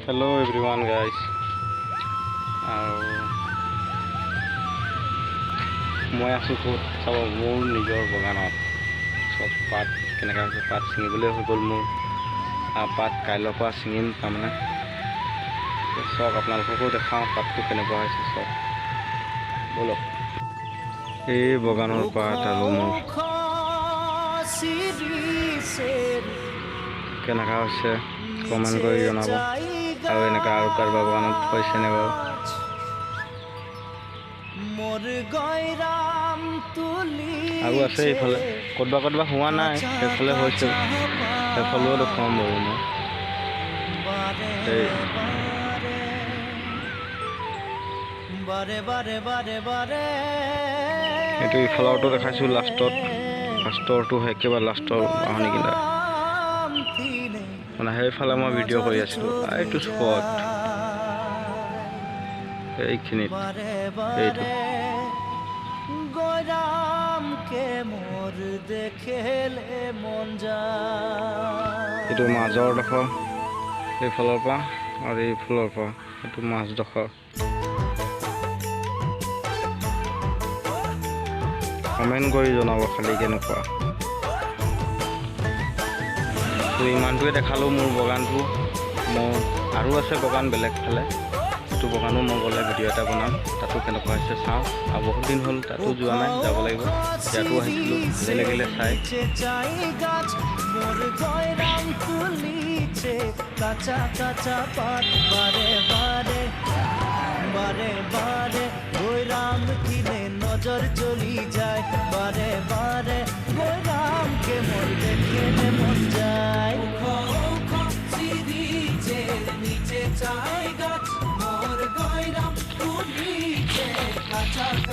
Hello everyone guys. মই আছোঁ ক'ত চাব মোৰ নিজৰ বাগানত চব পাত কেনেকৈ হৈছে পাত ছিঙিবলৈ হৈ গ'ল মোৰ পাত কাইলৈৰ পৰা ছিঙিম তাৰমানে চব আপোনালোককো দেখাওঁ পাতটো কেনেকুৱা হৈছে চব ব'লক এই বাগানৰ পাত আৰু মোৰ কেনেকুৱা হৈছে কমেণ্ট কৰি জনাব আৰু এনেকুৱা আৰু কাৰোবাৰ বাগানত হৈছেনে বাৰু আৰু আছে এইফালে ক'ৰবাত হোৱা নাই সেইফালে হৈছে সেইফালেও দেখুৱাম বাৰু মই এইটো ইফালৰটো দেখাইছোঁ লাষ্টৰটো একেবাৰে লাষ্টৰ বাহনিকেইটা মানে সেইফালে মই ভিডিঅ' কৰি আছিলোঁ এইটো স্পট এইখিনিত এইটো এইটো মাজৰডোখৰ এইফালৰ পৰা আৰু এইফালৰ পৰা এইটো মাজডোখৰ কমেণ্ট কৰি জনাব খালি কেনেকুৱা তো ইমানটোৱে দেখালোঁ মোৰ বাগানটো মোৰ আৰু আছে বাগান বেলেগ ফালে সেইটো বাগানো মই গ'লে ভিডিঅ' এটা বনাম তাতো কেনেকুৱা হৈছে চাওঁ আৰু বহুত দিন হ'ল তাতো যোৱা নাই যাব লাগিব ইয়াতো আহিছিলোঁ ভালেই লাগিলে চাই কাঁচা কাঁচা পাত বারে বারে বারে বারে রাম কিনে নজর চলি যায় বারে বারে রামকে মোর দেখে মন যায় নিচে চাই